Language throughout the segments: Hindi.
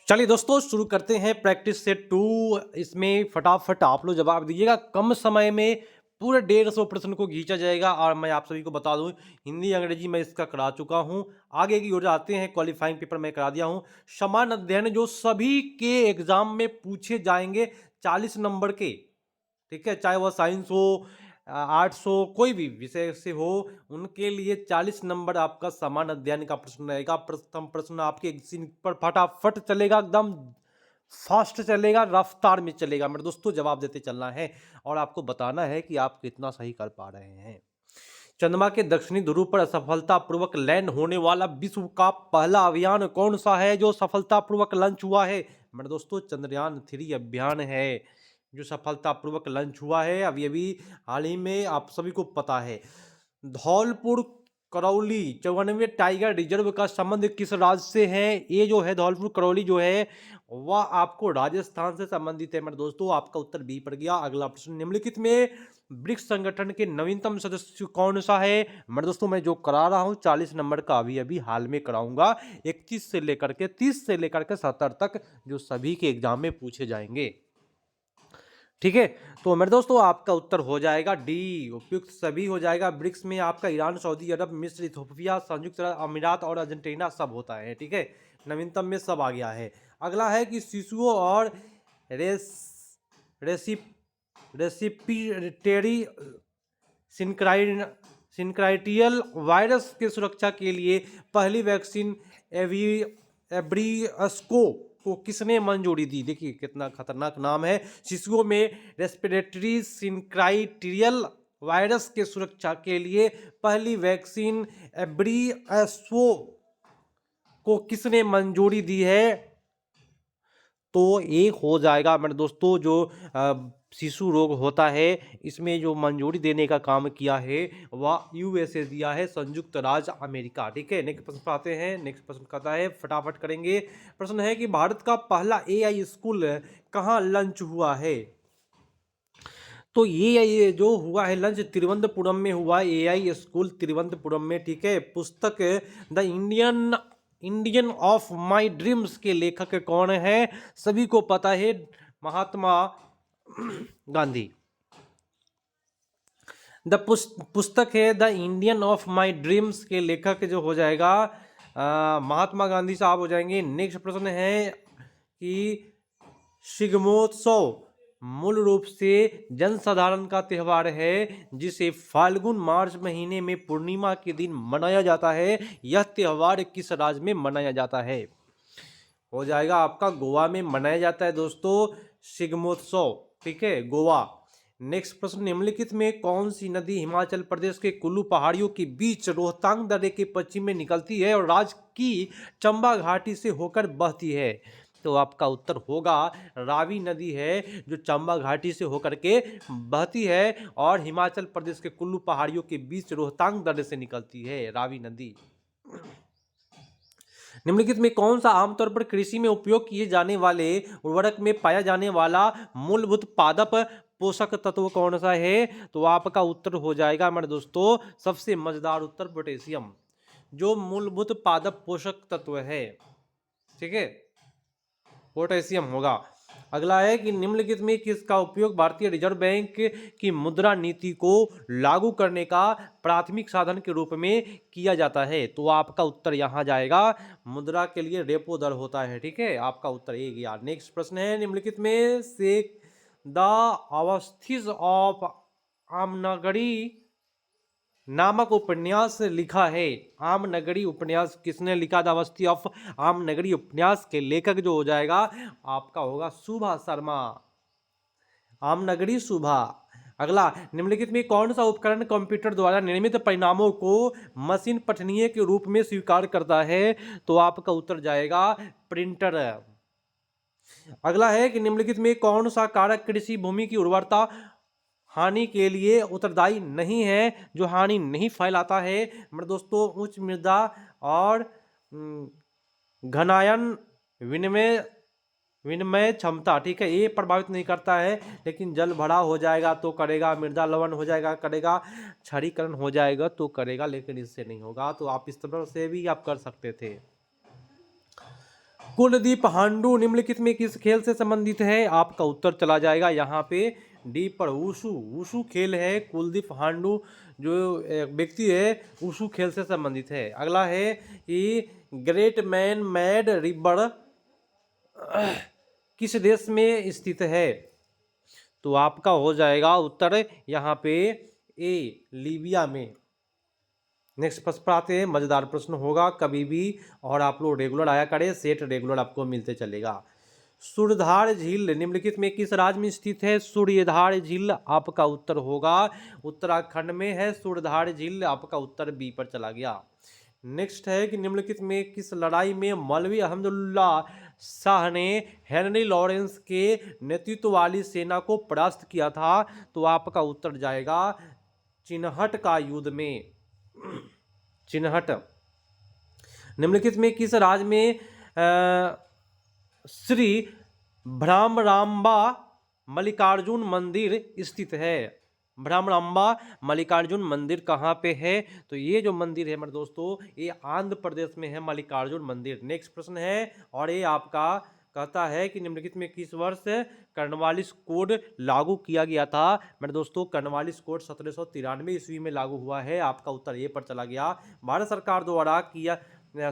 चलिए दोस्तों शुरू करते हैं प्रैक्टिस सेट 2। इसमें फटाफट आप लोग जवाब दीजिएगा। कम समय में पूरे 150 प्रश्न को खींचा जाएगा और मैं आप सभी को बता दूं हिंदी अंग्रेजी मैं इसका करा चुका हूं। आगे की ओर आते हैं, क्वालिफाइंग पेपर मैं करा दिया हूं। समान अध्ययन जो सभी के एग्जाम में पूछे जाएंगे 40 नंबर के, ठीक है, चाहे वह साइंस हो, आर्ट्स हो, कोई भी विषय से हो, उनके लिए 40 नंबर आपका समान अध्ययन का प्रश्न रहेगा। प्रथम प्रश्न आपके पर फटाफट चलेगा, एकदम फास्ट चलेगा, रफ्तार में चलेगा। मेरे दोस्तों जवाब देते चलना है और आपको बताना है कि आप कितना सही कर पा रहे हैं। चंद्रमा के दक्षिणी ध्रुव पर सफलतापूर्वक लैंड होने वाला विश्व का पहला अभियान कौन सा है जो सफलतापूर्वक लॉन्च हुआ है? मेरे दोस्तों चंद्रयान 3 अभियान है जो सफलतापूर्वक लॉन्च हुआ है। अभी अभी हाल ही में आप सभी को पता है। धौलपुर करौली 94 टाइगर रिजर्व का संबंध किस राज्य से है? ये जो है धौलपुर करौली जो है वह आपको राजस्थान से संबंधित है। मेरे दोस्तों आपका उत्तर बी पर गया। अगला प्रश्न, निम्नलिखित में ब्रिक्स संगठन के नवीनतम सदस्य कौन सा है? मेरे दोस्तों मैं जो करा रहा हूं 40 नंबर का अभी अभी हाल में कराऊंगा, 31 से लेकर के 30 से लेकर के 70 तक, जो सभी के एग्जाम में पूछे जाएंगे। ठीक है, तो मेरे दोस्तों आपका उत्तर हो जाएगा डी, उपयुक्त सभी हो जाएगा। ब्रिक्स में आपका ईरान, सऊदी अरब, मिस्र, इथोपिया, संयुक्त अरब अमीरात और अर्जेंटीना सब होता है। ठीक है, नवीनतम में सब आ गया है। अगला है कि शिशुओं और रेसिपिटेरी सिंक्राइटियल वायरस के सुरक्षा के लिए पहली वैक्सीन एब्रिस्को को किसने मंजूरी दी? देखिए कितना खतरनाक नाम है। शिशुओं में रेस्पिरेटरी सिंक्राइटियल वायरस के सुरक्षा के लिए पहली वैक्सीन एब्रिस्को को किसने मंजूरी दी है? तो एक हो जाएगा मेरे दोस्तों जो शिशु रोग होता है इसमें जो मंजूरी देने का काम किया है वह यूएसए दिया है, संयुक्त राज्य अमेरिका। ठीक है, नेक्स्ट प्रश्न पर आते हैं। नेक्स्ट प्रश्न कहता है, फटाफट करेंगे। प्रश्न है कि भारत का पहला एआई स्कूल कहाँ लॉन्च हुआ है? तो ये जो हुआ है लंच तिरुवनंतपुरम में हुआ, एआई स्कूल तिरुवनंतपुरम में। ठीक है, पुस्तक the Indian of my dreams के लेखक कौन है? सभी को पता है, महात्मा गांधी। पुस्तक है the Indian of my dreams के लेखक जो हो जाएगा महात्मा गांधी साहब हो जाएंगे। नेक्स्ट प्रश्न है कि शिग्मोत्सव मूल रूप से जनसाधारण का त्यौहार है जिसे फाल्गुन मार्च महीने में पूर्णिमा के दिन मनाया जाता है। यह त्यौहार किस राज्य में मनाया जाता है? हो जाएगा आपका गोवा में मनाया जाता है दोस्तों शिग्मोत्सव। ठीक है, गोवा। नेक्स्ट प्रश्न, निम्नलिखित में कौन सी नदी हिमाचल प्रदेश के कुल्लू पहाड़ियों के बीच रोहतांग दर्रे के पश्चिम में निकलती है और राज्य की चंबा घाटी से होकर बहती है? तो आपका उत्तर होगा रावी नदी है जो चंबा घाटी से होकर के बहती है और हिमाचल प्रदेश के कुल्लू पहाड़ियों के बीच रोहतांग दर्रे से निकलती है रावी नदी। निम्नलिखित में कौन सा आमतौर पर कृषि में उपयोग किए जाने वाले उर्वरक में पाया जाने वाला मूलभूत पादप पोषक तत्व कौन सा है? तो आपका उत्तर हो जाएगा मेरे दोस्तों सबसे मजेदार उत्तर पोटेशियम, जो मूलभूत पादप पोषक तत्व है। ठीक है, पोटेशियम होगा। अगला है कि निम्नलिखित में किसका उपयोग भारतीय रिजर्व बैंक की मुद्रा नीति को लागू करने का प्राथमिक साधन के रूप में किया जाता है? तो आपका उत्तर यहां जाएगा, मुद्रा के लिए रेपो दर होता है। ठीक है, आपका उत्तर ए गया। नेक्स्ट प्रश्न है, निम्नलिखित में से द अवस्थिज ऑफ आमनगरी नामक उपन्यास लिखा है। आमनगरी उपन्यास किसने लिखा था? अवस्थी ऑफ आमनगरी उपन्यास के लेखक जो हो जाएगा आपका होगा सुभा शर्मा, आमनगरी सुभा। अगला, निम्नलिखित में कौन सा उपकरण कंप्यूटर द्वारा निर्मित परिणामों को मशीन पठनीय के रूप में स्वीकार करता है? तो आपका उत्तर जाएगा प्रिंटर। अगला है कि निम्नलिखित में कौन सा कारक कृषि भूमि की उर्वरता हानि के लिए उत्तरदायी नहीं है, जो हानि नहीं फैलाता है? मेरे दोस्तों उच्च मृदा और घनायन विनिमय विनिमय क्षमता। ठीक है, ये प्रभावित नहीं करता है, लेकिन जल भराव हो जाएगा तो करेगा, मृदा लवण हो जाएगा करेगा, क्षारीकरण हो जाएगा तो करेगा, लेकिन इससे नहीं होगा। तो आप इस तरह से भी आप कर सकते थे। कुलदीप हांडू निम्नलिखित में किस खेल से संबंधित है? आपका उत्तर चला जाएगा यहाँ पे डी पर, वुशु। वुशु खेल है। कुलदीप हांडू जो व्यक्ति है वुशु खेल से संबंधित है। अगला है कि ग्रेट मैन मैड रिवर किस देश में स्थित है? तो आपका हो जाएगा उत्तर यहाँ पे ए, लीबिया में। नेक्स्ट प्रश्न पर आते हैं। मजेदार प्रश्न होगा कभी भी, और आप लोग रेगुलर आया करें, सेट रेगुलर आपको मिलते चलेगा। सूर्यधार झील निम्नलिखित में किस राज्य में स्थित है? सूर्यधार झील आपका उत्तर होगा उत्तराखंड में है सूर्यधार झील। आपका उत्तर बी पर चला गया। नेक्स्ट है कि निम्नलिखित में किस लड़ाई में मौलवी अहमदुल्ला शाह ने हेनरी लॉरेंस के नेतृत्व वाली सेना को परास्त किया था? तो आपका उत्तर जाएगा चिन्हट का युद्ध में। चिन्हट। निम्नलिखित में किस राज्य में श्री भ्रामरांबा मल्लिकार्जुन मंदिर स्थित है? भ्रामरांबा मल्लिकार्जुन मंदिर कहाँ पे है? तो ये जो मंदिर है मेरे दोस्तों ये आंध्र प्रदेश में है, मल्लिकार्जुन मंदिर। नेक्स्ट प्रश्न है और ये आपका कहता है कि निम्नलिखित में किस वर्ष कर्नवालिस कोड लागू किया गया था? मेरे दोस्तों कर्नवालिस कोड 1793 ईस्वी में लागू हुआ है। आपका उत्तर ए पर चला गया। भारत सरकार द्वारा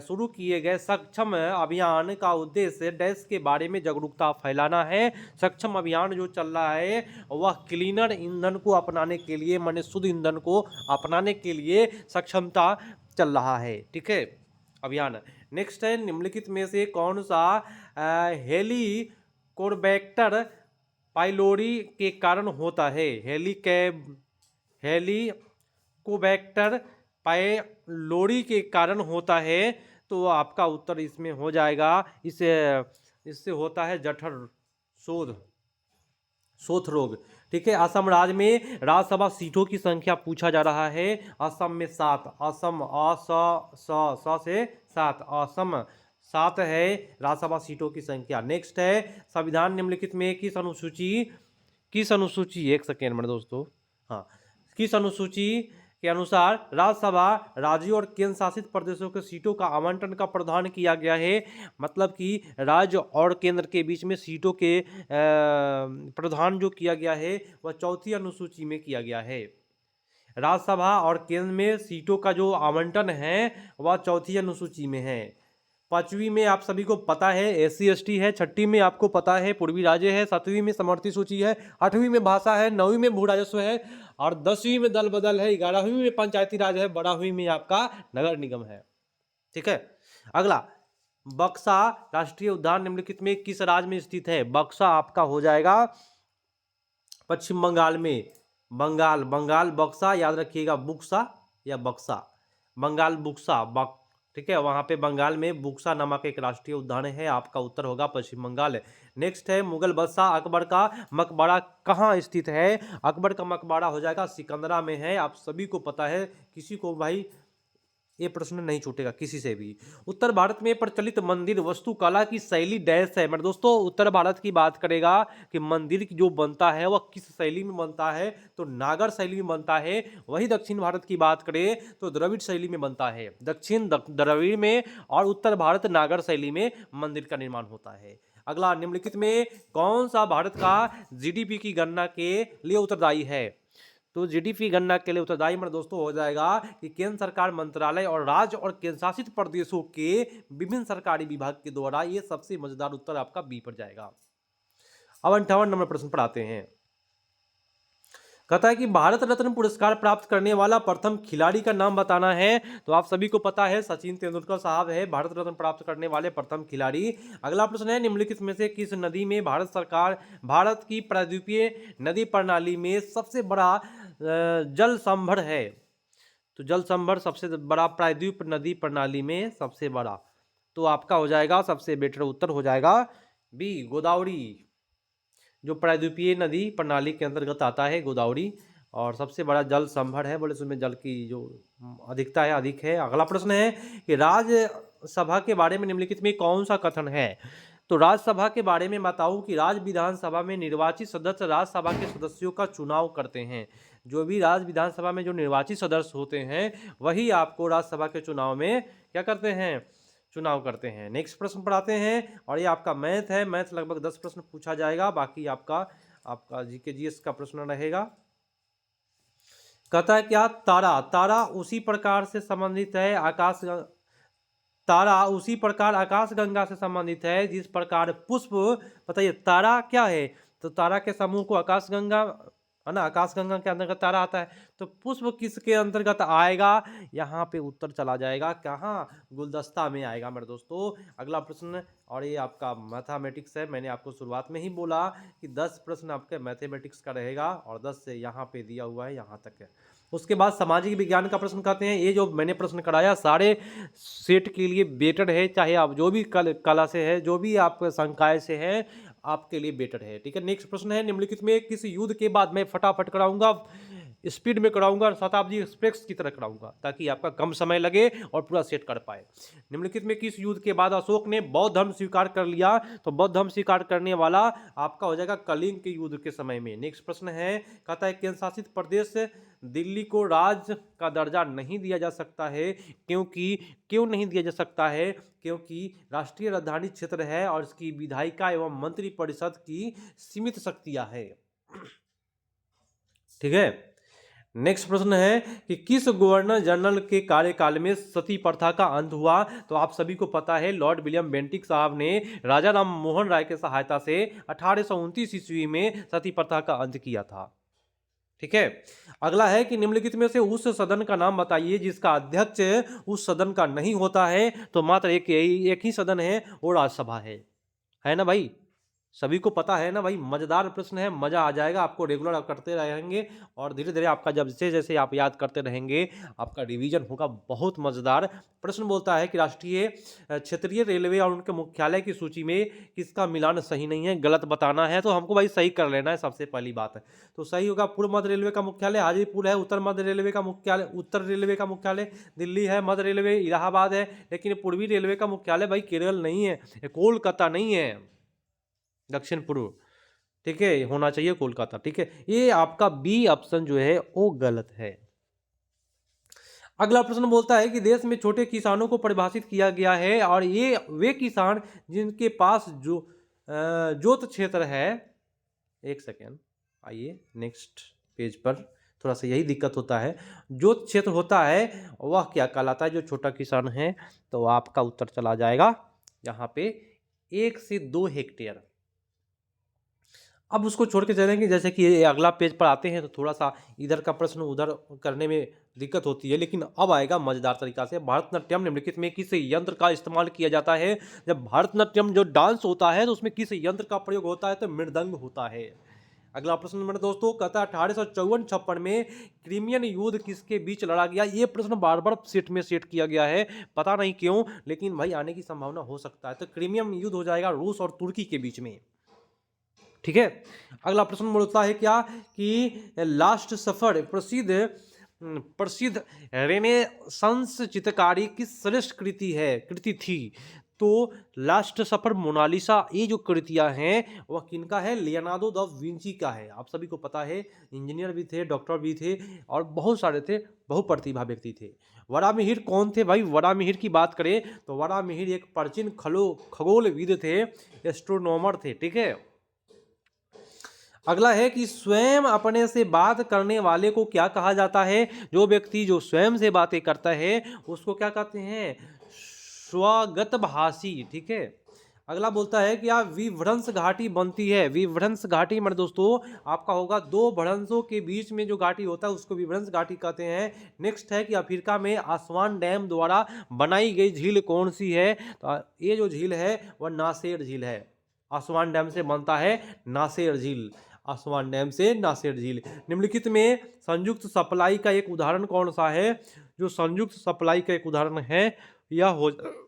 शुरू किए गए सक्षम अभियान का उद्देश्य डैश के बारे में जागरूकता फैलाना है। सक्षम अभियान जो चल रहा है वह क्लीनर ईंधन को अपनाने के लिए, माने शुद्ध ईंधन को अपनाने के लिए सक्षमता चल रहा है। ठीक है, अभियान। नेक्स्ट है निम्नलिखित में से कौन सा हेलीकोबैक्टर पाइलोरी के कारण होता है? हेलीकोबैक्टर पाइलोरी के कारण होता है। तो आपका उत्तर इसमें हो जाएगा, इससे होता है जठर शोथ रोग। ठीक है। असम राज्य में राज्यसभा सीटों की संख्या पूछा जा रहा है। असम में 7, असम से 7, असम 7 है राज्यसभा सीटों की संख्या। नेक्स्ट है संविधान निम्नलिखित में किस अनुसूची एक सेकेंड मेरे दोस्तों, हाँ, किस अनुसूची के अनुसार राज्यसभा राज्यों और केंद्र शासित प्रदेशों के सीटों का आवंटन का प्रावधान किया गया है? मतलब कि राज्य और केंद्र के बीच में सीटों के प्रावधान जो किया गया है वह चौथी अनुसूची में किया गया है। राज्यसभा और केंद्र में सीटों का जो आवंटन है वह चौथी अनुसूची में है। 5वीं में आप सभी को पता है SC ST है, 6ठी में आपको पता है पूर्वी राज्य है, 7वीं में समवर्ती सूची है, 8वीं में भाषा है, 9वीं में भू राजस्व है और 10वीं में दल बदल है, 11वीं में पंचायती राज है, 12वीं में आपका नगर निगम है। ठीक है। अगला, बक्सा राष्ट्रीय उद्यान निम्नलिखित में किस राज्य में स्थित है? बक्सा आपका हो जाएगा पश्चिम बंगाल में। बंगाल बक्सा, याद रखिएगा, बुक्सा या बक्सा, बंगाल बुक्सा। ठीक है, वहां पे बंगाल में बुक्सा नामक एक राष्ट्रीय उद्यान है। आपका उत्तर होगा पश्चिम बंगाल। नेक्स्ट है मुगल बादशाह अकबर का मकबरा कहाँ स्थित है? अकबर का मकबरा हो जाएगा सिकंदरा में है। आप सभी को पता है, किसी को भाई ये प्रश्न नहीं छूटेगा किसी से भी। उत्तर भारत में प्रचलित मंदिर वास्तुकला की शैली डैश है? मेरे दोस्तों उत्तर भारत की बात करेगा कि मंदिर की जो बनता है वह किस शैली में बनता है, तो नागर शैली में बनता है। वही दक्षिण भारत की बात करें तो द्रविड़ शैली में बनता है। दक्षिण द्रविड़ में और उत्तर भारत नागर शैली में मंदिर का निर्माण होता है। अगला, निम्नलिखित में कौन सा भारत का GDP की गणना के लिए उत्तरदायी है? तो GDP गणना के लिए उत्तरदायी मेरे दोस्तों हो जाएगा कि केंद्र सरकार मंत्रालय और राज्य और केंद्र शासित प्रदेशों के विभिन्न सरकारी विभाग के द्वारा। ये सबसे मजेदार उत्तर आपका बी पर जाएगा। अब 58 नंबर प्रश्न पर आते हैं। कहता है कि भारत रत्न पुरस्कार प्राप्त करने वाला प्रथम खिलाड़ी का नाम बताना है। तो आप सभी को पता है सचिन तेंदुलकर साहब है भारत रत्न प्राप्त करने वाले प्रथम खिलाड़ी। अगला प्रश्न है निम्नलिखित में से किस नदी में भारत की प्रायद्वीपीय नदी प्रणाली में सबसे बड़ा जल संभर है? तो जल संभर सबसे बड़ा प्रायद्वीप नदी प्रणाली में सबसे बड़ा, तो आपका हो जाएगा सबसे बेटर उत्तर हो जाएगा बी, गोदावरी, जो प्रायद्वीपीय नदी प्रणाली के अंतर्गत आता है, गोदावरी। और सबसे बड़ा जल संभर है, बोले उसमें जल की जो अधिकता है अधिक है। अगला प्रश्न है कि राज्यसभा के बारे में निम्नलिखित में कौन सा कथन है? तो राज्यसभा के बारे में बताऊं कि राज्य विधानसभा में निर्वाचित सदस्य राज्यसभा के सदस्यों का चुनाव करते हैं। जो भी राज्य विधानसभा में जो निर्वाचित सदस्य होते हैं वही आपको राज्यसभा के चुनाव में क्या करते हैं? चुनाव करते हैं। नेक्स्ट प्रश्न पढ़ाते हैं और ये आपका मैथ है। मैथ लगभग 10 प्रश्न पूछा जाएगा, बाकी आपका आपका जीके जीएस का प्रश्न रहेगा। कहता है क्या, तारा तारा उसी प्रकार से संबंधित है आकाश तारा उसी प्रकार आकाशगंगा से संबंधित है जिस प्रकार पुष्प। बताइए तारा क्या है, तो तारा के समूह को आकाशगंगा है ना, आकाशगंगा के अंतर्गत तारा आता है। तो पुष्प किसके अंतर्गत आएगा, यहाँ पे उत्तर चला जाएगा कहाँ, गुलदस्ता में आएगा मेरे दोस्तों। अगला प्रश्न, और ये आपका मैथमेटिक्स है। मैंने आपको शुरुआत में ही बोला कि 10 प्रश्न आपके मैथमेटिक्स का रहेगा और 10 से यहाँ पे दिया हुआ है यहाँ तक है। उसके बाद सामाजिक विज्ञान का प्रश्न कहते हैं। ये जो मैंने प्रश्न कराया सारे सेट के लिए बेटर है, चाहे आप जो भी कला से है, जो भी आप संकाय से है, आपके लिए बेटर है। ठीक है, नेक्स्ट प्रश्न है, निम्नलिखित में किस युद्ध के बाद, मैं फटाफट कराऊंगा, स्पीड में कराऊंगा, शताब्दी एक्सप्रेस की तरह कराऊंगा ताकि आपका कम समय लगे और पूरा सेट कर पाए। निम्नलिखित में किस युद्ध के बाद अशोक ने बौद्ध धर्म स्वीकार कर लिया, तो बौद्ध धर्म स्वीकार करने वाला आपका हो जाएगा कलिंग के युद्ध के समय में। नेक्स्ट प्रश्न है, कहता है केंद्र शासित प्रदेश दिल्ली को राज्य का दर्जा नहीं दिया जा सकता है, क्यों नहीं दिया जा सकता है, क्योंकि राष्ट्रीय राजधानी क्षेत्र है और इसकी विधायिका एवं मंत्री परिषद की सीमित शक्तियां है। ठीक है, नेक्स्ट प्रश्न है कि किस गवर्नर जनरल के कार्यकाल में सती प्रथा का अंत हुआ, तो आप सभी को पता है लॉर्ड विलियम बेंटिक साहब ने राजा राम मोहन राय के सहायता से 1829 ईस्वी में सती प्रथा का अंत किया था। ठीक है, अगला है कि निम्नलिखित में से उस सदन का नाम बताइए जिसका अध्यक्ष उस सदन का नहीं होता है, तो मात्र एक ही सदन है, वो राज्यसभा है ना भाई, सभी को पता है ना भाई। मजेदार प्रश्न है, मजा आ जाएगा आपको, रेगुलर आप करते रहेंगे और धीरे धीरे आपका जब जैसे जैसे आप याद करते रहेंगे आपका रिवीजन होगा बहुत मजेदार। प्रश्न बोलता है कि राष्ट्रीय क्षेत्रीय रेलवे और उनके मुख्यालय की सूची में किसका मिलान सही नहीं है, गलत बताना है, तो हमको भाई सही कर लेना है, सबसे पहली बात है। तो सही होगा, पूर्व मध्य रेलवे का मुख्यालय हाजीपुर है, उत्तर मध्य रेलवे का मुख्यालय उत्तर रेलवे का मुख्यालय दिल्ली है, मध्य रेलवे इलाहाबाद है, लेकिन पूर्वी रेलवे का मुख्यालय भाई केरल नहीं है, कोलकाता नहीं है, दक्षिण पूर्व। ठीक है, होना चाहिए कोलकाता। ठीक है, ये आपका बी ऑप्शन जो है वो गलत है। अगला प्रश्न बोलता है कि देश में छोटे किसानों को परिभाषित किया गया है और ये वे किसान जिनके पास जो जोत क्षेत्र है, एक सेकेंड आइए नेक्स्ट पेज पर, थोड़ा सा यही दिक्कत होता है, जोत क्षेत्र होता है वह क्या कहलाता है, जो छोटा किसान है, तो आपका उत्तर चला जाएगा यहाँ पे 1 से 2 हेक्टेयर। अब उसको छोड़ के चलेंगे, जैसे कि ये अगला पेज पर आते हैं तो थोड़ा सा इधर का प्रश्न उधर करने में दिक्कत होती है, लेकिन अब आएगा मजेदार तरीका से। भरतनाट्यम निम्नलिखित में किस यंत्र का इस्तेमाल किया जाता है, जब भरतनाट्यम जो डांस होता है तो उसमें किस यंत्र का प्रयोग होता है, तो मृदंग होता है। अगला प्रश्न मेरे दोस्तों कहता है 1854-56 में क्रीमियन युद्ध किसके बीच लड़ा गया। ये प्रश्न बार बार सेट में सेट किया गया है, पता नहीं क्यों, लेकिन भाई आने की संभावना हो सकता है। तो क्रीमियन युद्ध हो जाएगा रूस और तुर्की के बीच में। ठीक है, अगला प्रश्न बोलता है क्या कि लास्ट सफर प्रसिद्ध रेनेसांस चित्रकारी की श्रेष्ठ कृति थी, तो लास्ट सफर मोनालिसा, ये जो कृतियां हैं वह किनका है, लियोनार्डो दा विंची का है। आप सभी को पता है, इंजीनियर भी थे, डॉक्टर भी थे और बहुत सारे थे, बहुप्रतिभा व्यक्ति थे। वराहमिहिर कौन थे भाई, वराहमिहिर की बात करें तो वराहमिहिर एक प्राचीन खगोलविद थे, एस्ट्रोनॉमर थे। ठीक है, अगला है कि स्वयं अपने से बात करने वाले को क्या कहा जाता है, जो व्यक्ति जो स्वयं से बातें करता है उसको क्या कहते हैं, स्वगत भाषी। ठीक है, अगला बोलता है कि आप विभ्रंश घाटी बनती है। विभ्रंश घाटी मेरे दोस्तों आपका होगा दो भ्रंशों के बीच में जो घाटी होता है उसको विभ्रंश घाटी कहते हैं। नेक्स्ट है कि अफ्रीका में आसवान डैम द्वारा बनाई गई झील कौन सी है, तो ये जो झील है वह नासेर झील है। आसवान डैम से बनता है नासेर झील, आसवान डैम से नासेर झील। निम्नलिखित में संयुक्त सप्लाई का एक उदाहरण कौन सा है, जो संयुक्त सप्लाई का एक उदाहरण है यह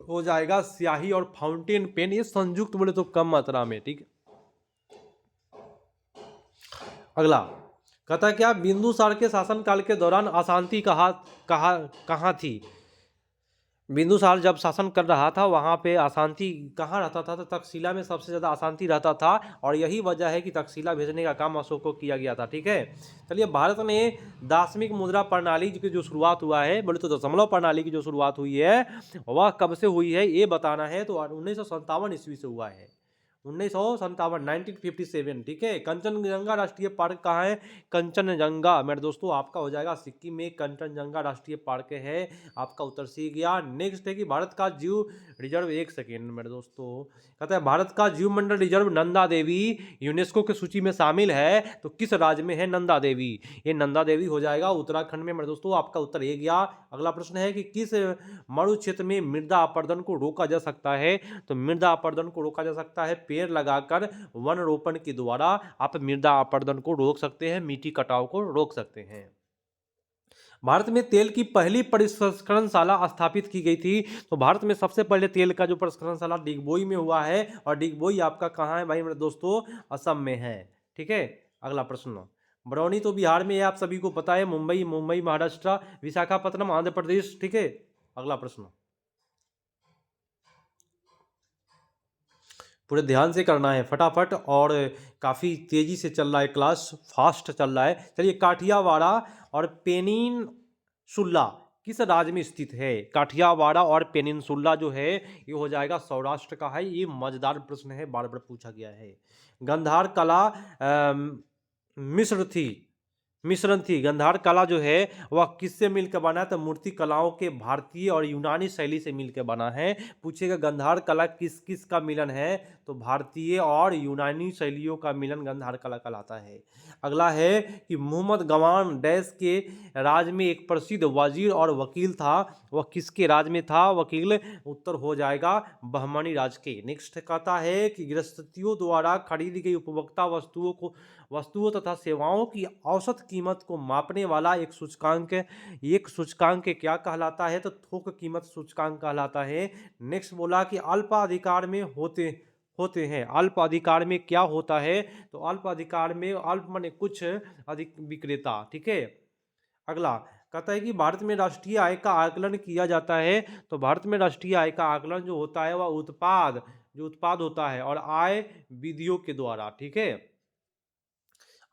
हो जाएगा स्याही और फाउंटेन पेन। ये संयुक्त बोले तो कम मात्रा में। ठीक, अगला कहता क्या बिंदुसार के शासनकाल के दौरान अशांति कहाँ थी, बिंदुसार जब शासन कर रहा था वहाँ पे अशांति कहाँ रहता था, तो तक्षशिला में सबसे ज़्यादा अशांति रहता था, और यही वजह है कि तक्षशिला भेजने का काम अशोक को किया गया था। ठीक है, चलिए, भारत में दार्शनिक मुद्रा प्रणाली की जो शुरुआत हुआ है, बोले तो दशमलव प्रणाली की जो शुरुआत हुई है वह कब से हुई है ये बताना है, तो 1957 ईस्वी से हुआ है। 1957, 1957। ठीक है, कंचनजंगा राष्ट्रीय पार्क कहाँ है? कंचनजंगा मेरे दोस्तों आपका हो जाएगा सिक्किम में कंचनजंगा राष्ट्रीय पार्क है। आपका उत्तर सी गया। नेक्स्ट है कि भारत का जीव रिजर्व, एक सेकेंड मेरे दोस्तों, कहता है भारत का जीव मंडल रिजर्व नंदा देवी यूनेस्को की सूची में शामिल है, तो किस राज्य में है नंदा देवी? ये नंदा देवी हो जाएगा उत्तराखंड में मेरे दोस्तों। आपका उत्तर ये गया। अगला प्रश्न है कि किस मरु क्षेत्र में मृदा अपरदन को रोका जा सकता है? तो मृदा अपरदन को रोका जा सकता है पेड़ लगाकर, वन रोपण के द्वारा आप मृदा अपरदन को रोक सकते हैं, मिट्टी कटाव को रोक सकते हैं। भारत में तेल की पहली प्रसंस्करणशाला स्थापित की गई थी, तो भारत में सबसे पहले तेल का जो प्रसंस्करणशाला डिगबोई में हुआ है, और डिगबोई आपका कहाँ है भाई मेरे दोस्तों? असम में है। ठीक है, अगला प्रश्न, बरौनी तो बिहार में है, आप सभी को पता है। मुंबई मुंबई महाराष्ट्र, विशाखापट्टनम आंध्र प्रदेश। ठीक है, अगला प्रश्न पूरे ध्यान से करना है फटाफट, और काफ़ी तेज़ी से चल रहा है क्लास, फास्ट चल रहा है। चलिए, काठियावाड़ा और पेनिनसुला किस राज्य में स्थित है? काठियावाड़ा और पेनिनसुला जो है ये हो जाएगा सौराष्ट्र का है। ये मजेदार प्रश्न है, बार बार पूछा गया है। गंधार कला मिस्र थी मिश्रण थी। गंधार कला जो है वह किससे मिलकर बना है? तो मूर्ति कलाओं के भारतीय और यूनानी शैली से मिलकर बना है। पूछेगा गंधार कला किस किस का मिलन है? तो भारतीय और यूनानी शैलियों का मिलन गंधार कला कहलाता है। अगला है कि मोहम्मद गवान डैश के राज में एक प्रसिद्ध वजीर और वकील था, वह किसके राज में था वकील? उत्तर हो जाएगा बहमनी राज के। नेक्स्ट कहता है कि गृहस्थियों द्वारा खरीदी गई उपभोक्ता वस्तुओं तथा सेवाओं की औसत कीमत को मापने वाला एक सूचकांक क्या कहलाता है? तो थोक कीमत सूचकांक कहलाता है। नेक्स्ट बोला कि अल्पाधिकार में होते हैं। अल्प अधिकार में क्या होता है? तो अल्प अधिकार में, अल्प माने कुछ, अधिक विक्रेता। ठीक है, अगला कहता है कि भारत में राष्ट्रीय आय का आकलन किया जाता है, तो भारत में राष्ट्रीय आय का आकलन जो होता है वह उत्पाद होता है, और आय विधियों के द्वारा। ठीक है,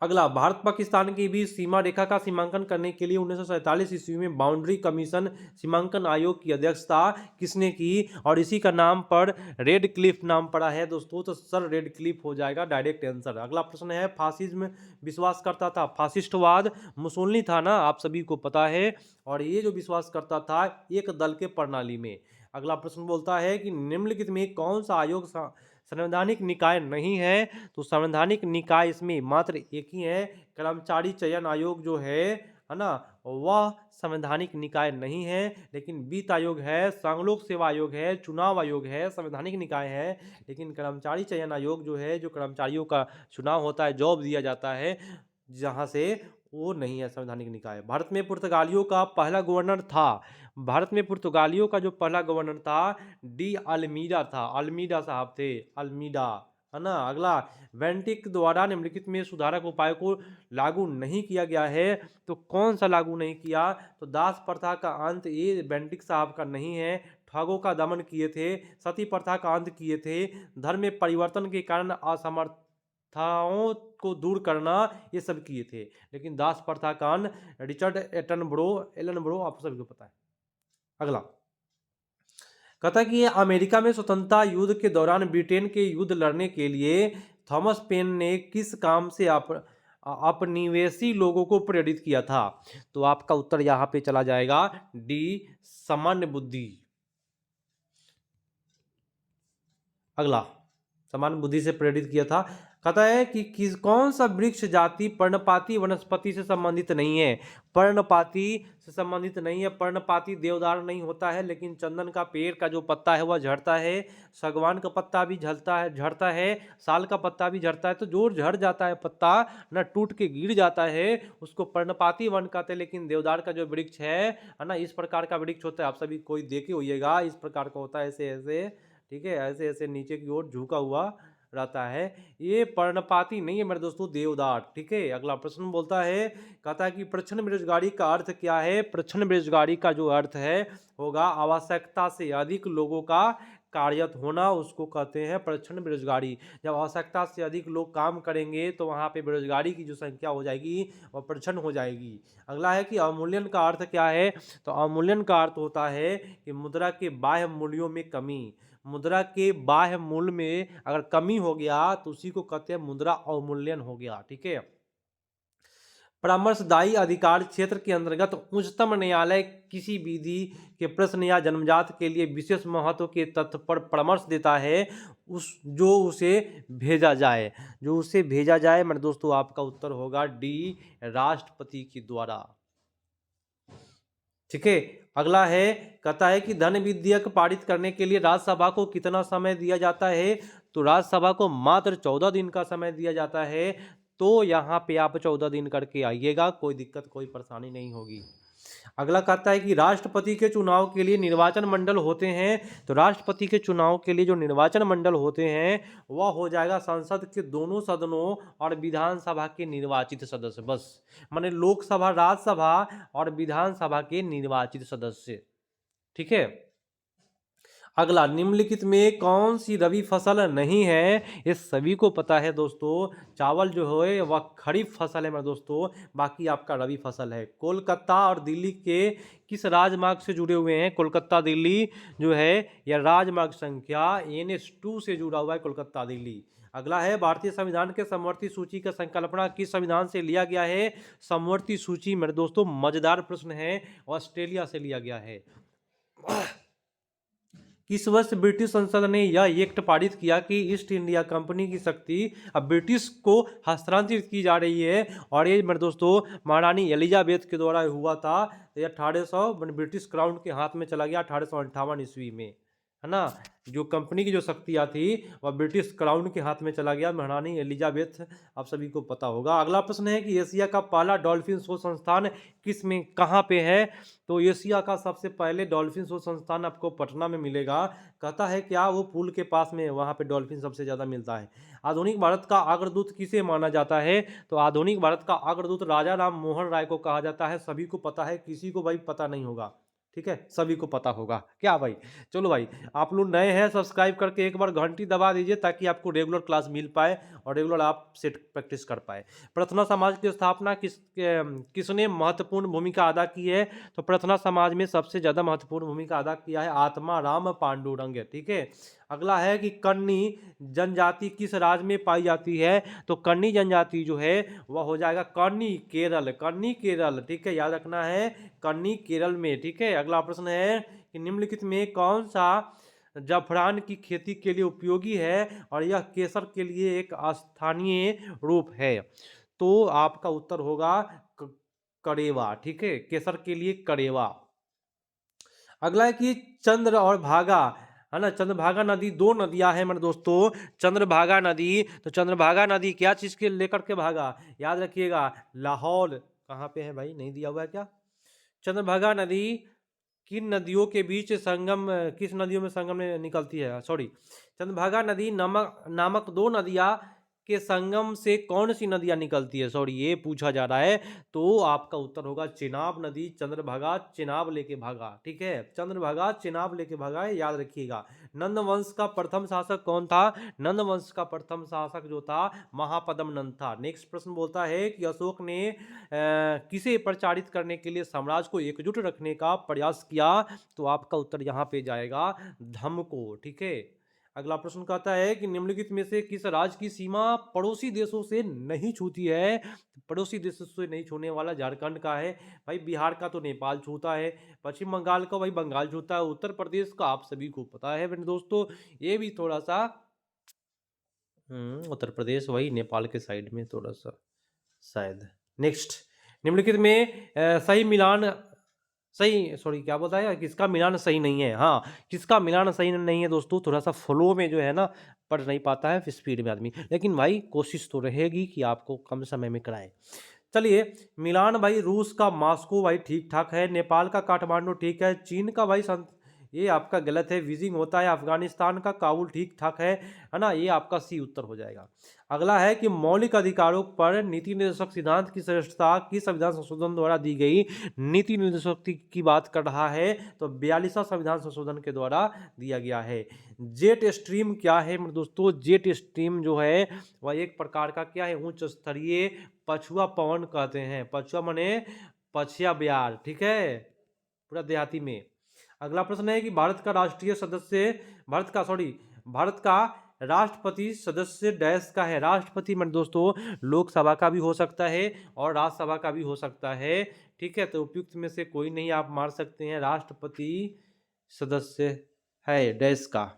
अगला, भारत पाकिस्तान की भी सीमा रेखा का सीमांकन करने के लिए 1947 ईस्वी में बाउंड्री कमीशन सीमांकन आयोग की अध्यक्षता किसने की? और इसी का नाम पर रेड क्लिफ नाम पड़ा है दोस्तों, तो सर रेड क्लिफ हो जाएगा डायरेक्ट आंसर। अगला प्रश्न है, फासिज्म विश्वास करता था, फासिस्टवाद मुसोलिनी था ना, आप सभी को पता है, और ये जो विश्वास करता था एक दल के प्रणाली में। अगला प्रश्न बोलता है कि निम्नलिखित में कौन सा आयोग संवैधानिक निकाय नहीं है? तो संवैधानिक निकाय इसमें मात्र एक ही है, कर्मचारी चयन आयोग जो है ना, वह संवैधानिक निकाय नहीं है। लेकिन वित्त आयोग है, संघलोक सेवा आयोग है, चुनाव आयोग है, संवैधानिक निकाय है। लेकिन कर्मचारी चयन आयोग जो है, जो कर्मचारियों का चुनाव होता है, जॉब दिया जाता है जहाँ से, वो नहीं है संवैधानिक निकाय। भारत में पुर्तगालियों का पहला गवर्नर था, भारत में पुर्तगालियों का जो पहला गवर्नर था डी अल्मीडा था, अल्मीडा साहब थे, अल्मीडा, है ना। अगला, वेंटिक द्वारा निम्नलिखित में सुधारक उपाय को लागू नहीं किया गया है, तो कौन सा लागू नहीं किया? तो दास प्रथा का अंत ये बेंटिक साहब का नहीं है। ठगों का दमन किए थे, सती प्रथा का अंत किए थे, धर्म में परिवर्तन के कारण असमर्थताओं को दूर करना, ये सब किए थे। लेकिन दास प्रथा का अंत रिचर्ड एलन ब्रो आप सभी को पता है। अगला कहता है कि अमेरिका में स्वतंत्रता युद्ध के दौरान ब्रिटेन के युद्ध लड़ने के लिए थॉमस पेन ने किस काम से अपनिवेशी लोगों को प्रेरित किया था? तो आपका उत्तर यहां पे चला जाएगा डी, सामान्य बुद्धि। अगला, सामान्य बुद्धि से प्रेरित किया था। कहता है कि कौन सा वृक्ष जाति पर्णपाती वनस्पति से संबंधित नहीं है? पर्णपाती से संबंधित नहीं है। पर्णपाती देवदार नहीं होता है, लेकिन चंदन का पेड़ का जो पत्ता है वह झड़ता है, सागवान का पत्ता भी झड़ता है, साल का पत्ता भी झड़ता है। तो जो झड़ जाता है पत्ता ना, टूट के गिर जाता है, उसको पर्णपाती वन कहते हैं। लेकिन देवदार का जो वृक्ष है ना, इस प्रकार का वृक्ष होता है, आप सभी कोई देखे होइएगा, इस प्रकार का होता है, ऐसे ऐसे। ठीक है, ऐसे ऐसे नीचे की ओर झुका हुआ, रहता है। ये पर्णपाती नहीं है मेरे दोस्तों, देवदार। ठीक है, अगला प्रश्न बोलता है, कहता है कि प्रच्छन्न बेरोजगारी का अर्थ क्या है। प्रच्छन्न बेरोजगारी का जो अर्थ है होगा आवश्यकता से अधिक लोगों का कार्यरत होना, उसको कहते हैं प्रच्छन्न बेरोजगारी। जब आवश्यकता से अधिक लोग काम करेंगे तो वहाँ पे बेरोजगारी की जो संख्या हो जाएगी वह प्रच्छन्न हो जाएगी। अगला है कि अवमूल्यन का अर्थ क्या है। तो अवमूल्यन का अर्थ होता है कि मुद्रा के बाह्य मूल्यों में कमी। मुद्रा के बाह्य मूल्य में अगर कमी हो गया तो उसी को कहते हैं मुद्रा अवमूल्यन हो गया। ठीक है, परामर्शदायी अधिकार क्षेत्र के अंतर्गत उच्चतम न्यायालय किसी विधि के प्रश्न या जन्मजात के लिए विशेष महत्व के तथ्य पर परामर्श देता है जो उसे भेजा जाए। जो उसे भेजा जाए मेरे दोस्तों, आपका उत्तर होगा डी, राष्ट्रपति के द्वारा। ठीक है, अगला है, कहता है कि धन विधेयक पारित करने के लिए राज्यसभा को कितना समय दिया जाता है। तो राज्यसभा को मात्र 14 दिन का समय दिया जाता है। तो यहाँ पे आप 14 दिन करके आइएगा, कोई दिक्कत कोई परेशानी नहीं होगी। अगला कहता है कि राष्ट्रपति के चुनाव के लिए निर्वाचन मंडल होते हैं। तो राष्ट्रपति के चुनाव के लिए जो निर्वाचन मंडल होते हैं वह हो जाएगा संसद के दोनों सदनों और विधानसभा के निर्वाचित सदस्य। बस, माने लोकसभा, राज्यसभा और विधानसभा के निर्वाचित सदस्य। ठीक है, अगला, निम्नलिखित में कौन सी रबी फसल नहीं है। ये सभी को पता है दोस्तों, चावल जो है वह खरीफ फसल है मेरे दोस्तों, बाकी आपका रबी फसल है। कोलकाता और दिल्ली के किस राजमार्ग से जुड़े हुए हैं। कोलकाता दिल्ली जो है यह राजमार्ग संख्या NH2 से जुड़ा हुआ है, कोलकाता दिल्ली। अगला है, भारतीय संविधान के समवर्ती सूची का संकल्पना किस संविधान से लिया गया है। समवर्ती सूची मेरे दोस्तों मजेदार प्रश्न है, ऑस्ट्रेलिया से लिया गया है। किस वर्ष ब्रिटिश संसद ने यह एक्ट पारित किया कि ईस्ट इंडिया कंपनी की शक्ति अब ब्रिटिश को हस्तांतरित की जा रही है। और ये मेरे दोस्तों महारानी एलिजाबेथ के द्वारा हुआ था। ये 1800 ब्रिटिश क्राउन के हाथ में चला गया 1858 ईस्वी में, है ना। जो कंपनी की जो शक्तियाँ थी वह ब्रिटिश क्राउन के हाथ में चला गया, महारानी एलिजाबेथ, आप सभी को पता होगा। अगला प्रश्न है कि एशिया का पहला डॉल्फिन शोध संस्थान किस में कहाँ पे है। तो एशिया का सबसे पहले डॉल्फिन शोध संस्थान आपको पटना में मिलेगा। कहता है क्या, वो पुल के पास में, वहाँ पे डॉल्फिन सबसे ज़्यादा मिलता है। आधुनिक भारत का अग्रदूत किसे माना जाता है। तो आधुनिक भारत का अग्रदूत राजा राम मोहन राय को कहा जाता है। सभी को पता है, किसी को भाई पता नहीं होगा। ठीक है, सभी को पता होगा क्या भाई। चलो भाई, आप लोग नए हैं, सब्सक्राइब करके एक बार घंटी दबा दीजिए ताकि आपको रेगुलर क्लास मिल पाए और रेगुलर आप सेट प्रैक्टिस कर पाए। प्रार्थना समाज की स्थापना किसने महत्वपूर्ण भूमिका अदा की है। तो प्रार्थना समाज में सबसे ज़्यादा महत्वपूर्ण भूमिका अदा किया है आत्मा राम पांडुरंग। ठीक है, अगला है कि कर्णी जनजाति किस राज्य में पाई जाती है। तो कर्णी जनजाति जो है वह हो जाएगा कर्णी केरल, कर्णी केरल। ठीक है, याद रखना है, कर्णी केरल में। ठीक है, अगला प्रश्न है कि निम्नलिखित में कौन सा जफरान की खेती के लिए उपयोगी है और यह केसर के लिए एक स्थानीय रूप है। तो आपका उत्तर होगा करेवा। ठीक है, केसर के लिए करेवा। अगला है कि चंद्र और भागा, है ना, चंद्रभागा नदी, दो नदियां हैं मेरे दोस्तों, चंद्रभागा नदी। तो चंद्रभागा नदी क्या चीज के लेकर के भागा, याद रखिएगा, लाहौल। कहाँ पे है भाई, नहीं दिया हुआ है क्या। चंद्रभागा नदी किन नदियों के बीच संगम, किस नदियों में संगम में निकलती है, सॉरी, चंद्रभागा नदी नामक दो नदियां के संगम से कौन सी नदियां निकलती है, सॉरी ये पूछा जा रहा है। तो आपका उत्तर होगा चेनाब नदी। चंद्रभागा चेनाब लेके भागा। ठीक है, चंद्रभागा चेनाब लेके भागा है, याद रखिएगा। नंद वंश का प्रथम शासक कौन था। नंद वंश का प्रथम शासक जो था महापद्म नंद था। नेक्स्ट प्रश्न बोलता है कि अशोक ने किसे प्रचारित करने के लिए साम्राज्य को एकजुट रखने का प्रयास किया। तो आपका उत्तर यहाँ पे जाएगा धम्म को। ठीक है, अगला प्रश्न कहता है कि निम्नलिखित में से किस राज्य की सीमा पड़ोसी देशों से नहीं छूती है। पड़ोसी देशों से नहीं छूने वाला झारखंड का है भाई, बिहार का तो नेपाल छूता है, पश्चिम बंगाल का भाई बंगाल छूता है, उत्तर प्रदेश का आप सभी को पता है मेरे दोस्तों, ये भी थोड़ा सा उत्तर प्रदेश वही नेपाल के साइड में थोड़ा सा शायद। नेक्स्ट, निम्नलिखित में सही मिलान, सही, सॉरी क्या बोलता है, किसका मिलान सही नहीं है। हाँ, किसका मिलान सही नहीं है दोस्तों, थोड़ा सा फ्लो में जो है ना पढ़ नहीं पाता है स्पीड में आदमी, लेकिन भाई कोशिश तो रहेगी कि आपको कम समय में कराएं। चलिए, मिलान भाई रूस का मॉस्को भाई ठीक ठाक है, नेपाल का काठमांडू ठीक है, चीन का भाई ये आपका गलत है। बीजिंग होता है अफगानिस्तान का, काबुल ठीक ठाक है ना, ये आपका सी उत्तर हो जाएगा। अगला है कि मौलिक अधिकारों पर नीति निर्देशक सिद्धांत की श्रेष्ठता की संविधान संशोधन द्वारा दी गई नीति निर्देशक की बात कर रहा है, तो 42वां संविधान संशोधन के द्वारा दिया गया है। जेट स्ट्रीम क्या है मेरे दोस्तों? जेट स्ट्रीम जो है वह एक प्रकार का क्या है, उच्च स्तरीय पछुआ पवन कहते हैं। पछुआ माने पछिया ब्यार, ठीक है, पूरा देहाती में। अगला प्रश्न है कि भारत का राष्ट्रपति सदस्य डैश का है। राष्ट्रपति मेरे दोस्तों लोकसभा का भी हो सकता है और राज्यसभा का भी हो सकता है, ठीक है, तो उपयुक्त में से कोई नहीं आप मार सकते हैं। राष्ट्रपति सदस्य है डैश का,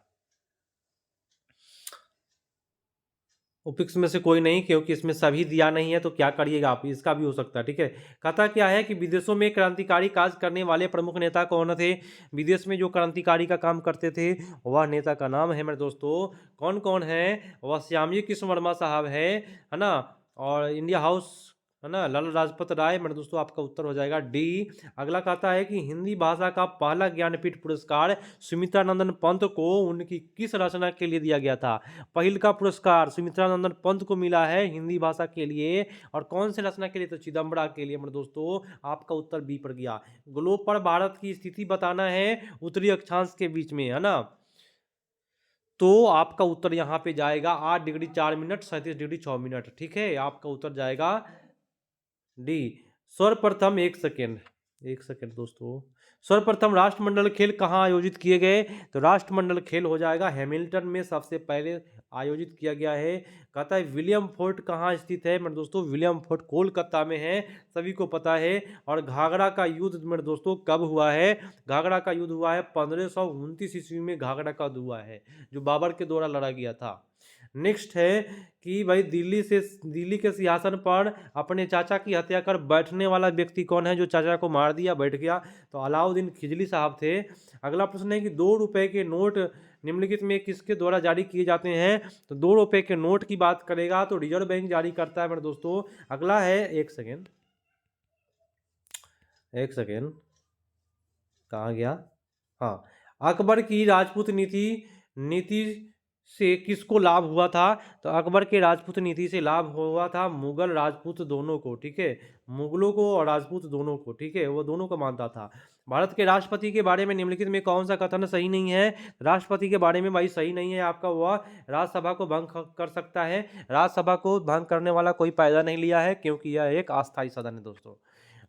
उपयुक्त में से कोई नहीं, क्योंकि इसमें सभी दिया नहीं है तो क्या करिएगा आप, इसका भी हो सकता है, ठीक है। कहता क्या है कि विदेशों में क्रांतिकारी कार्य करने वाले प्रमुख नेता कौन थे? विदेश में जो क्रांतिकारी का काम करते थे वह नेता का नाम है मेरे दोस्तों, कौन कौन है? वह श्यामजी कृष्ण वर्मा साहब है ना, और इंडिया हाउस है ना, लाला लाजपत राय। मेरे दोस्तों आपका उत्तर हो जाएगा डी। अगला कहता है कि हिंदी भाषा का पहला ज्ञानपीठ पुरस्कार सुमित्रानंदन पंत को उनकी किस रचना के लिए दिया गया था? पहिल का पुरस्कार सुमित्रानंदन पंत को मिला है हिंदी भाषा के लिए, और कौन से रचना के लिए? तो चिदम्बरा के लिए। मेरे दोस्तों आपका उत्तर बी पर गया। ग्लोब पर भारत की स्थिति बताना है उत्तरी अक्षांश के बीच में, है ना, तो आपका उत्तर यहाँ पे जाएगा 8 डिग्री 4 मिनट 37 डिग्री 6 मिनट, ठीक है, आपका उत्तर जाएगा डी। सर्वप्रथम एक सेकेंड दोस्तों, सर्वप्रथम राष्ट्रमंडल खेल कहाँ आयोजित किए गए? तो राष्ट्रमंडल खेल हो जाएगा हैमिल्टन में सबसे पहले आयोजित किया गया है। कहता है विलियम फोर्ट कहाँ स्थित है? मेरे दोस्तों विलियम फोर्ट कोलकाता में है, सभी को पता है। और घाघरा का युद्ध मेरे दोस्तों कब हुआ है? घाघरा का युद्ध हुआ है 1529 ईस्वी में, घाघरा का युद्ध हुआ है जो बाबर के द्वारा लड़ा गया था। नेक्स्ट है कि भाई दिल्ली के सिंहासन पर अपने चाचा की हत्या कर बैठने वाला व्यक्ति कौन है, जो चाचा को मार दिया बैठ गया? तो अलाउद्दीन खिजली साहब थे। अगला प्रश्न है कि 2 रुपए के नोट निम्नलिखित में किसके द्वारा जारी किए जाते हैं? तो 2 रुपए के नोट की बात करेगा तो रिजर्व बैंक जारी करता है मेरे दोस्तों। अगला है एक सेकेंड कहाँ गया, हाँ, अकबर की राजपूत नीति से किसको लाभ हुआ था? तो अकबर के राजपूत नीति से लाभ हुआ था मुगल राजपूत दोनों को, ठीक है, मुगलों को और राजपूत दोनों को, ठीक है, वो दोनों को मानता था। भारत के राष्ट्रपति के बारे में निम्नलिखित में कौन सा कथन सही नहीं है? राष्ट्रपति के बारे में भाई सही नहीं है आपका, वह राज्यसभा को भंग कर सकता है। राज्यसभा को भंग करने वाला कोई पैदा नहीं लिया है, क्योंकि यह एक अस्थायी सदन है दोस्तों।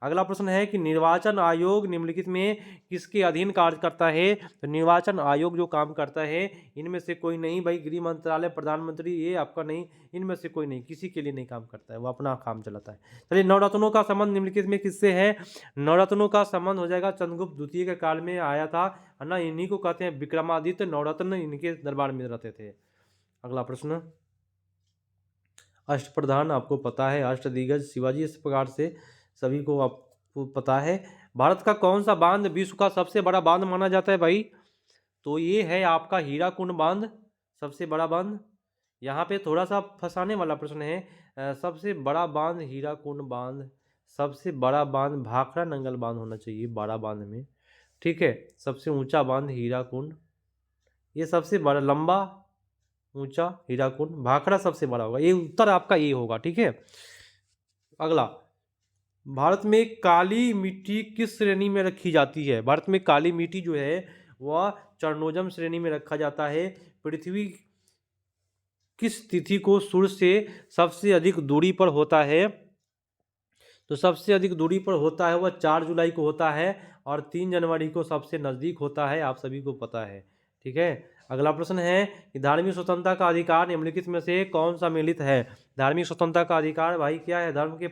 अगला प्रश्न है कि निर्वाचन आयोग निम्नलिखित में किसके अधीन कार्य करता है? तो निर्वाचन आयोग जो काम करता है इनमें से कोई नहीं भाई, गृह मंत्रालय, प्रधानमंत्री, ये आपका नहीं, इनमें से कोई नहीं, किसी के लिए नहीं काम करता है, वो अपना काम चलाता है। चलिए, नवरत्नों का संबंध निम्नलिखित में किससे है? नवरत्नों का संबंध हो जाएगा चंद्रगुप्त द्वितीय के काल में आया था, है ना, इन्हीं को कहते हैं विक्रमादित्य नवरत्न, इनके दरबार में रहते थे। अगला प्रश्न, अष्टप्रधान आपको पता है, अष्टदिग्गज शिवाजी, इस प्रकार से सभी को आपको पता है। भारत का कौन सा बांध विश्व का सबसे बड़ा बांध माना जाता है भाई? तो ये है आपका हीराकुंड बांध, सबसे बड़ा बांध। यहाँ पे थोड़ा सा फंसाने वाला प्रश्न है, सबसे बड़ा बांध हीराकुंड बांध, सबसे बड़ा बांध भाखड़ा नंगल बांध होना चाहिए 12 बांध में, ठीक है, सबसे ऊंचा बांध हीराकुंड, ये सबसे बड़ा लंबा ऊंचा हीराकुंड, भाखड़ा सबसे बड़ा होगा, ये उत्तर आपका ये होगा, ठीक है। अगला, भारत में काली मिट्टी किस श्रेणी में रखी जाती है? भारत में काली मिट्टी जो है वह चरणोजम श्रेणी में रखा जाता है। पृथ्वी किस तिथि को सूर्य से सबसे अधिक दूरी पर होता है? तो सबसे अधिक दूरी पर होता है वह 4 जुलाई को होता है, और 3 जनवरी को सबसे नज़दीक होता है, आप सभी को पता है, ठीक है। अगला प्रश्न है कि धार्मिक स्वतंत्रता का अधिकार निम्नलिखित में से कौन सा मिलित है? धार्मिक स्वतंत्रता का अधिकार भाई क्या है? धर्म के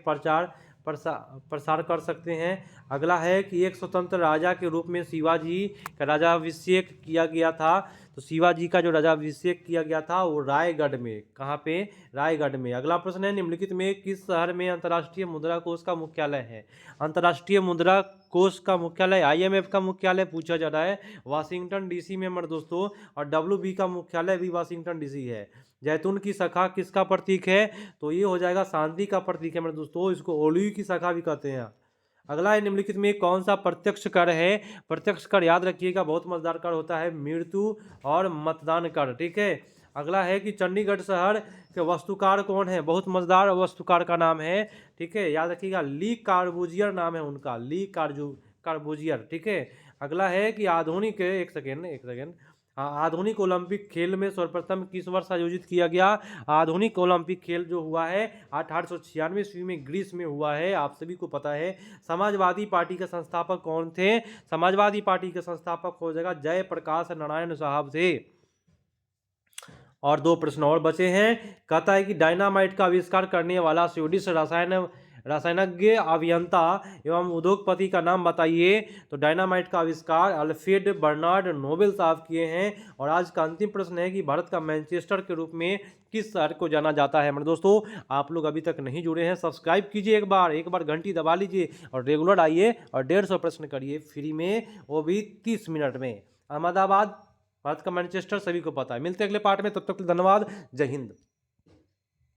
प्रसार कर सकते हैं। अगला है कि एक स्वतंत्र राजा के रूप में शिवाजी का राजाभिषेक किया गया था। तो शिवाजी का जो राजाभिषेक किया गया था वो रायगढ़ में, कहाँ पे? रायगढ़ में। अगला प्रश्न है निम्नलिखित में किस शहर में अंतर्राष्ट्रीय मुद्रा कोष का मुख्यालय है? अंतर्राष्ट्रीय मुद्रा कोष का मुख्यालय, IMF का मुख्यालय पूछा जा रहा है वाशिंगटन DC में मेरे दोस्तों, और WB का मुख्यालय भी वाशिंगटन DC है। जैतून की शाखा किसका प्रतीक है? तो ये हो जाएगा शांति का प्रतीक है मेरे दोस्तों, इसको ओलिव की शाखा भी कहते हैं। अगला है निम्नलिखित में कौन सा प्रत्यक्ष कर है। प्रत्यक्ष कर याद रखिएगा बहुत मजेदार कर होता है, मृत्यु और मतदान कर। ठीक है। अगला है कि चंडीगढ़ शहर के वास्तुकार कौन है, बहुत मजेदार वास्तुकार का नाम है। ठीक है, याद रखिएगा, ली कार्बूजियर नाम है उनका, ली कार्बूजियर। ठीक है। अगला है कि आधुनिक, एक सेकेंड, हाँ, आधुनिक ओलंपिक खेल में सर्वप्रथम किस वर्ष आयोजित किया गया। आधुनिक ओलंपिक खेल जो हुआ है 1896 ईस्वी में ग्रीस में हुआ है, आप सभी को पता है। समाजवादी पार्टी के संस्थापक कौन थे। समाजवादी पार्टी के संस्थापक हो जाएगा जयप्रकाश नारायण साहब थे। और 2 प्रश्न और बचे हैं। कहता है कि डायनामाइट का आविष्कार करने वाला स्वीडिश रासायनज्ञ, अभियंता एवं उद्योगपति का नाम बताइए। तो डायनामाइट का आविष्कार अल्फ्रेड बर्नार्ड नोबेल साहब किए हैं। और आज का अंतिम प्रश्न है कि भारत का मैनचेस्टर के रूप में किस शहर को जाना जाता है। मेरे दोस्तों, आप लोग अभी तक नहीं जुड़े हैं, सब्सक्राइब कीजिए, एक बार घंटी दबा लीजिए और रेगुलर आइए और 150 प्रश्न करिए फ्री में, वो भी 30 मिनट में। अहमदाबाद भारत का मैनचेस्टर सभी को पता है। मिलते हैं अगले पार्ट में, तब तक धन्यवाद, जय हिंद।